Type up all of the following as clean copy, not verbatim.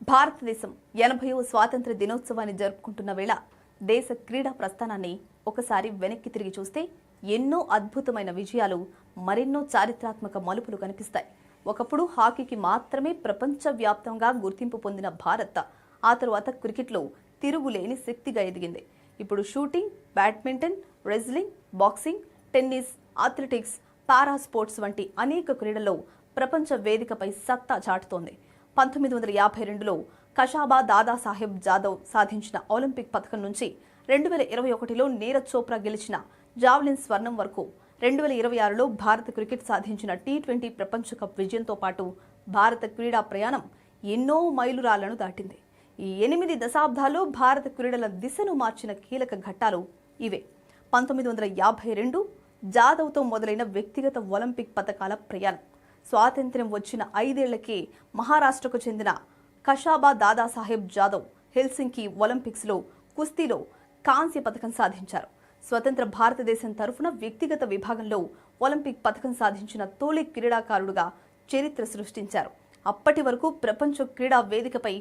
భారతదేశం 80వ స్వాతంత్ర దినోత్సవాన్ని జరుపుకుంటున్న వేళ దేశ క్రీడా ప్రస్థానాన్ని ఒకసారి వెనక్కి తిరిగి చూస్తే ఎన్నో అద్భుతమైన విజయాలు, మరెన్నో చారిత్రాత్మక మలుపులు కనిపిస్తాయి. ఒకప్పుడు హాకీకి మాత్రమే ప్రపంచవ్యాప్తంగా గుర్తింపు పొందిన భారత్ ఆ తరువాత క్రికెట్లో తిరుగులేని శక్తిగా ఎదిగింది. ఇప్పుడు shooting, badminton, wrestling, boxing, tennis, athletics, para sports వంటి అనేక క్రీడల్లో ప్రపంచ వేదికపై సత్తా చాటుతోంది. 1952లో కషాబా దాదాసాహెబ్ జాదవ్ సాధించిన ఒలింపిక్ పథకం నుంచి 2021లో నీరజ్ చోప్రా గెలిచిన జావెలిన్ స్వర్ణం వరకు 2026లో భారత క్రికెట్ సాధించిన టీ20 ప్రపంచ కప్ విజయంతో పాటు భారత క్రీడా ప్రయాణం ఎన్నో మైలురాళ్లను దాటింది. ఈ 8 దశాబ్దాల్లో భారత క్రీడల దిశను మార్చిన కీలక ఘట్టాలు ఇవే. 1952 జాదవ్తో మొదలైన వ్యక్తిగత ఒలింపిక్ పథకాల ప్రయాణం. స్వాతంత్ర్యం వచ్చిన 5 ఏళ్లకే మహారాష్ట్రకు చెందిన కషాబా దాదాసాహెబ్ జాదవ్ హెల్సింకి ఒలింపిక్స్లో కుస్తీలో కాంస్య పథకం సాధించారు. స్వతంత్ర భారతదేశం తరఫున వ్యక్తిగత విభాగంలో ఒలింపిక్ పథకం సాధించిన తొలి క్రీడాకారుడుగా చరిత్ర సృష్టించారు. అప్పటి వరకు ప్రపంచ క్రీడా వేదికపై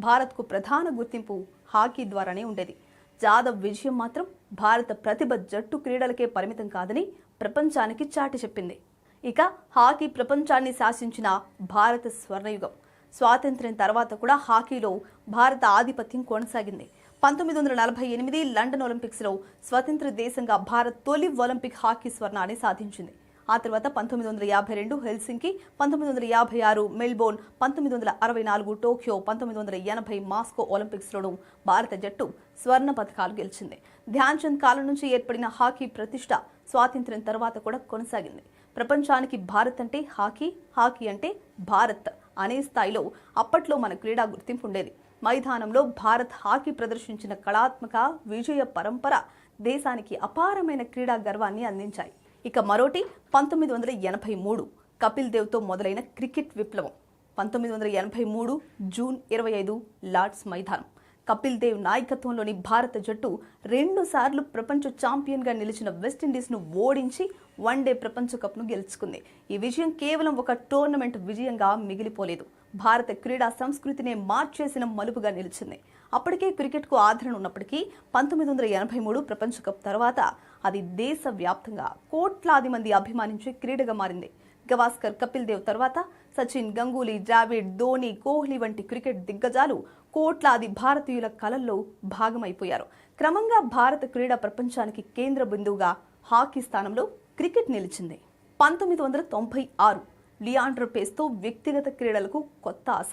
భారత్కు ప్రధాన గుర్తింపు హాకీ ద్వారానే ఉండేది. జాదవ్ విజయం మాత్రం భారత ప్రతిభ జట్టు క్రీడలకే పరిమితం కాదని ప్రపంచానికి చాటి చెప్పింది. ఇక హాకీ ప్రపంచాన్ని శాసించిన భారత స్వర్ణయుగం. స్వాతంత్ర్యం తర్వాత కూడా హాకీలో భారత ఆధిపత్యం కొనసాగింది. 1948 లండన్ ఒలింపిక్స్లో స్వతంత్ర దేశంగా భారత్ తొలి ఒలింపిక్ హాకీ స్వర్ణాన్ని సాధించింది. ఆ తర్వాత 1952 హెల్సింకి, 1956 మెల్బోర్న్, 1964 టోక్యో, 1980 మాస్కో ఒలింపిక్స్లోనూ భారత జట్టు స్వర్ణ పథకాలు గెలిచింది. ధ్యాన్ చంద్ కాలం నుంచి ఏర్పడిన హాకీ ప్రతిష్ట స్వాతంత్ర్యం తర్వాత కూడా కొనసాగింది. ప్రపంచానికి భారత్ అంటే హాకీ, హాకీ అంటే భారత్ అనే స్థాయిలో అప్పట్లో మన క్రీడా గుర్తింపు ఉండేది. మైదానంలో భారత్ హాకీ ప్రదర్శించిన కళాత్మక విజయ పరంపర దేశానికి అపారమైన క్రీడా గర్వాన్ని అందించాయి. ఇక మరోటి 1983 కపిల్ దేవ్తో మొదలైన క్రికెట్ విప్లవం. 1983 జూన్ 25 లార్డ్స్ మైదానం. కపిల్ దేవ్ నాయకత్వంలోని భారత జట్టు 2 సార్లు ప్రపంచ ఛాంపియన్గా నిలిచిన వెస్టిండీస్ను ఓడించి వన్డే ప్రపంచ కప్ను గెలుచుకుంది. ఈ విజయం కేవలం ఒక టోర్నమెంట్ విజయంగా మిగిలిపోలేదు, భారత క్రీడా సంస్కృతినే మార్చేసిన మలుపుగా నిలిచింది. అప్పటికే క్రికెట్కు ఆదరణ ఉన్నప్పటికీ 1983 ప్రపంచ కప్ తర్వాత అది దేశవ్యాప్తంగా కోట్లాది మంది అభిమానించే క్రీడగా మారింది. గవాస్కర్, కపిల్ దేవ్ తర్వాత సచిన్, గంగూలీ, ద్రావిడ్, ధోని, కోహ్లీ వంటి క్రికెట్ దిగ్గజాలు కోట్లాది భారతీయుల కలల్లో భాగమైపోయారు. క్రమంగా భారత క్రీడా ప్రపంచానికి కేంద్ర బిందువుగా హాకీ స్థానంలో క్రికెట్ నిలిచింది. 1996 లియాండర్ పేస్తో వ్యక్తిగత క్రీడలకు కొత్త ఆశ.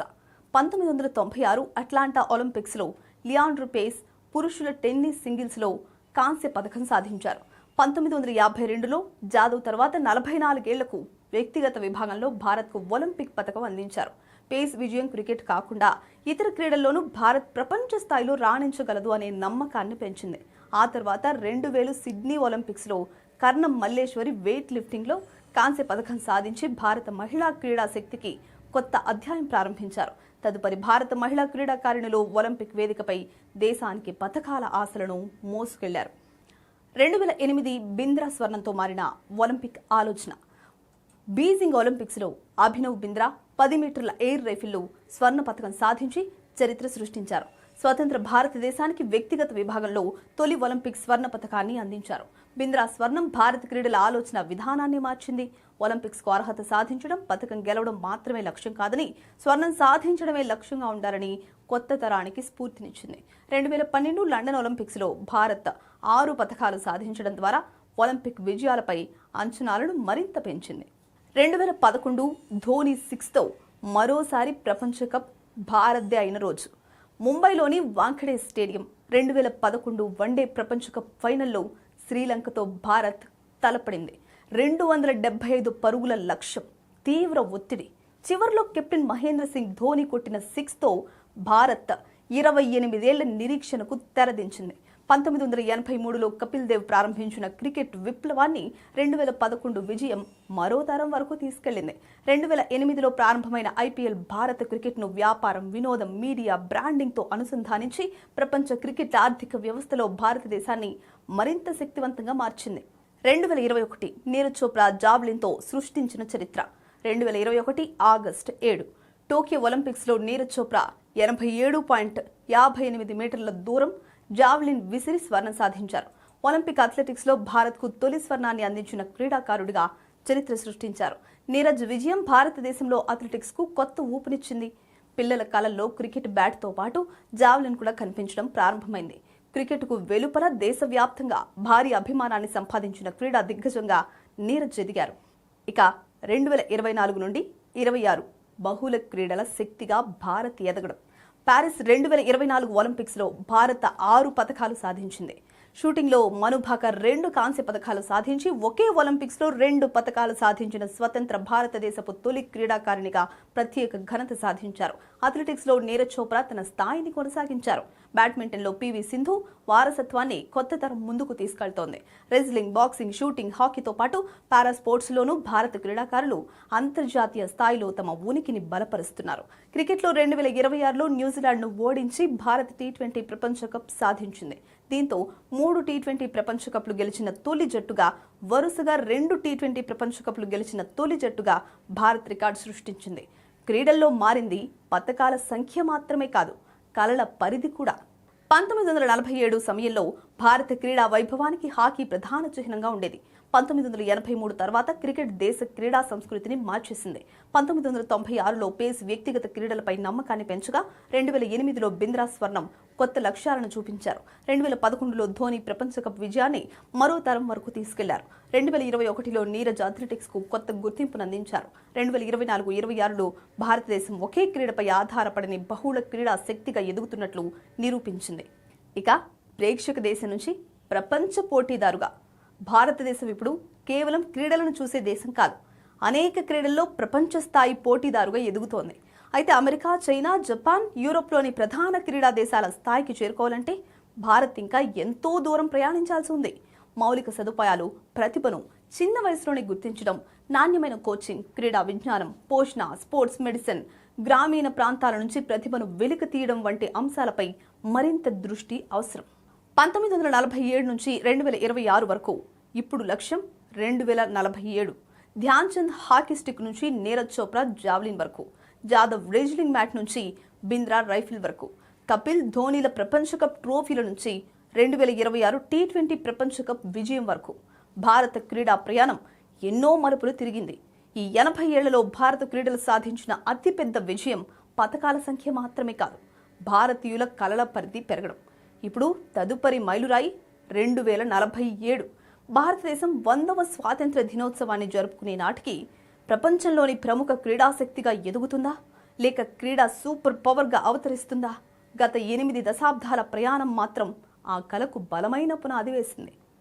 1996 అట్లాంటా ఒలింపిక్స్లో లియాండర్ పేస్ పురుషుల టెన్నిస్ సింగిల్స్లో కాంస్య పథకం సాధించారు. 1952లో జాదవ్ తర్వాత 44 ఏళ్లకు వ్యక్తిగత విభాగంలో భారత్కు ఒలింపిక్ పథకం అందించారు. పేస్ విజయం క్రికెట్ కాకుండా ఇతర క్రీడల్లోనూ భారత్ ప్రపంచ స్థాయిలో రాణించగలదు అనే నమ్మకాన్ని పెంచింది. ఆ తర్వాత 2000 సిడ్నీ ఒలింపిక్స్లో కర్ణం మల్లేశ్వరి వెయిట్ లిఫ్టింగ్లో కాంస్య పథకం సాధించి భారత మహిళా క్రీడా శక్తికి కొత్త అధ్యాయం ప్రారంభించారు. తదుపరి భారత మహిళా క్రీడాకారిణులు ఒలింపిక్ వేదికపై దేశానికి పథకాల ఆశలను మోసుకెళ్లారు. 2008 బింద్రా స్వర్ణంతో మారిన ఒలింపిక్ ఆలోచన. బీజింగ్ ఒలింపిక్స్లో అభినవ్ బింద్రా 10 మీటర్ల ఎయిర్ రైఫిల్లో స్వర్ణ పథకం సాధించి చరిత్ర సృష్టించారు. స్వతంత్ర భారతదేశానికి వ్యక్తిగత విభాగంలో తొలి ఒలింపిక్ స్వర్ణ పథకాన్ని అందించారు. బింద్రా స్వర్ణం భారత క్రీడల ఆలోచన విధానాన్ని మార్చింది. ఒలింపిక్స్కు అర్హత సాధించడం, పథకం గెలవడం మాత్రమే లక్ష్యం కాదని, స్వర్ణం సాధించడమే లక్ష్యంగా ఉండాలని కొత్త తరానికి స్ఫూర్తినిచ్చింది. 2012 లండన్ ఒలింపిక్స్లో భారత్ 6 పథకాలు సాధించడం ద్వారా ఒలింపిక్ విజయాలపై అంచనాలను మరింత పెంచింది. 2011 ధోని 6తో మరోసారి ప్రపంచ కప్ భారత్దే అయిన రోజు. ముంబైలోని వాంఖడే స్టేడియం. 2011 వన్డే ప్రపంచ కప్ ఫైనల్లో శ్రీలంకతో భారత్ తలపడింది. 275 పరుగుల లక్ష్యం, తీవ్ర ఒత్తిడి. చివర్లో కెప్టెన్ మహేంద్ర సింగ్ ధోని కొట్టిన 6తో భారత్ 28 ఏళ్ల నిరీక్షణకు తెరదించింది. 1983లో కపిల్ దేవ్ ప్రారంభించిన క్రికెట్ విప్లవాన్ని 2011 విజయం మరో తరం వరకు తీసుకెళ్లింది. 2008లో ప్రారంభమైన ఐపీఎల్ భారత క్రికెట్ను వ్యాపారం, వినోదం, మీడియా, బ్రాండింగ్తో అనుసంధానించి ప్రపంచ క్రికెట్ ఆర్థిక వ్యవస్థలో భారతదేశాన్ని మరింత శక్తివంతంగా మార్చింది. 2021 నీరజ్ చోప్రా జావెలిన్తో సృష్టించిన చరిత్ర. 2021 ఆగస్టు 7 టోక్యో ఒలింపిక్స్లో నీరజ్ చోప్రా 87.58 మీటర్ల దూరం జావ్లిన్ విసిరి స్వర్ణం సాధించారు. ఒలింపిక్ అథ్లెటిక్స్లో భారత్కు తొలి స్వర్ణాన్ని అందించిన క్రీడాకారుడిగా చరిత్ర సృష్టించారు. నీరజ్ విజయం భారతదేశంలో అథ్లెటిక్స్కు కొత్త ఊపునిచ్చింది. పిల్లల కళల్లో క్రికెట్ బ్యాట్తో పాటు జావ్లిన్ కూడా కనిపించడం ప్రారంభమైంది. క్రికెట్కు వెలుపల దేశవ్యాప్తంగా భారీ అభిమానాన్ని సంపాదించిన క్రీడా దిగ్గజంగా నీరజ్ ఎదిగారు. ఇక 2024 నుండి 26 బహుళ క్రీడల శక్తిగా భారత్ ఎదగడం. ప్యారిస్ 2024 ఒలింపిక్స్లో భారత్ 6 పతకాలు సాధించింది. షూటింగ్లో మను భాకర్ 2 కాంస్య పతకాలు సాధించి ఒకే ఒలింపిక్స్లో 2 పతకాలు సాధించిన స్వతంత్ర భారతదేశపు తొలి క్రీడాకారిణిగా ప్రత్యేక ఘనత సాధించారు. అథ్లెటిక్స్లో నీరజ్ చోప్రా తన స్థాయిని కొనసాగించారు. బ్యాడ్మింటన్లో పివి సింధు వారసత్వాన్ని కొత్త తరం ముందుకు తీసుకెళ్తోంది. రెజ్లింగ్, బాక్సింగ్, షూటింగ్, హాకీతో పాటు పారా స్పోర్ట్స్లోనూ భారత క్రీడాకారులు అంతర్జాతీయ స్థాయిలో తమ ఉనికిని బలపరుస్తున్నారు. క్రికెట్లో 2026లో న్యూజిలాండ్ను ఓడించి భారత్ టీ20 ప్రపంచ కప్ సాధించింది. దీంతో 3 టీ20 ప్రపంచ కప్లు గెలిచిన తొలి జట్టుగా, వరుసగా 2 టీ20 ప్రపంచ కప్లు గెలిచిన తొలి జట్టుగా భారత్ రికార్డు సృష్టించింది. క్రీడల్లో మారింది పతకాల సంఖ్య మాత్రమే కాదు, కళల పరిధి కూడా. 1947 సమయంలో భారత క్రీడా వైభవానికి హాకీ ప్రధాన చిహ్నంగా ఉండేది. 1983 తర్వాత క్రికెట్ దేశ క్రీడా సంస్కృతిని మార్చేసింది. 1996లో పేస్ వ్యక్తిగత క్రీడలపై నమ్మకాన్ని పెంచగా 2008లో బింద్రా స్వర్ణం కొత్త లక్ష్యాలను చూపించారు. 2011లో ధోని ప్రపంచ కప్ విజయాన్ని మరో తరం వరకు తీసుకెళ్లారు. 2021లో నీరజ్ అథ్లెటిక్స్ కు కొత్త గుర్తింపును అందించారు. 2024-26లో భారతదేశం ఒకే క్రీడపై ఆధారపడని బహుళ క్రీడా శక్తిగా ఎదుగుతున్నట్లు నిరూపించింది. ఇక ప్రేక్షక దేశం నుంచి ప్రపంచ పోటీదారుగా భారతదేశం ఇప్పుడు కేవలం క్రీడలను చూసే దేశం కాదు, అనేక క్రీడల్లో ప్రపంచ స్థాయి పోటీదారుగా ఎదుగుతోంది. అయితే అమెరికా, చైనా, జపాన్, యూరోప్లోని ప్రధాన క్రీడా దేశాల స్థాయికి చేరుకోవాలంటే భారత్ ఇంకా ఎంతో దూరం ప్రయాణించాల్సి ఉంది. మౌలిక సదుపాయాలు, ప్రతిభను చిన్న వయసులోనే గుర్తించడం, నాణ్యమైన కోచింగ్, క్రీడా విజ్ఞానం, పోషణ, స్పోర్ట్స్ మెడిసిన్, గ్రామీణ ప్రాంతాల నుంచి ప్రతిభను వెలికి తీయడం వంటి అంశాలపై మరింత దృష్టి అవసరం. 1947 నుంచి 2026 వరకు, ఇప్పుడు లక్ష్యం 2047. ధ్యాన్ చంద్ హాకీ స్టిక్ నుంచి నీరజ్ చోప్రా జావ్లిన్ వరకు, జాదవ్ రెజ్లింగ్ మ్యాట్ నుంచి బింద్రా రైఫిల్ వరకు, కపిల్, ధోనీల ప్రపంచ కప్ ట్రోఫీల నుంచి 2026 టీ20 ప్రపంచ కప్ విజయం వరకు భారత క్రీడా ప్రయాణం ఎన్నో మలుపులు తిరిగింది. ఈ 80 ఏళ్లలో భారత క్రీడలు సాధించిన అతిపెద్ద విజయం పతకాల సంఖ్య మాత్రమే కాదు, భారతీయుల కలల పరిధి పెరగడం. ఇప్పుడు తదుపరి మైలురాయి 2047. భారతదేశం 100వ స్వాతంత్ర దినోత్సవాన్ని జరుపుకునే నాటికి ప్రపంచంలోని ప్రముఖ క్రీడాశక్తిగా ఎదుగుతుందా, లేక క్రీడా సూపర్ పవర్గా అవతరిస్తుందా? గత 8 దశాబ్దాల ప్రయాణం మాత్రం ఆ కలకు బలమైన పునాది వేసింది.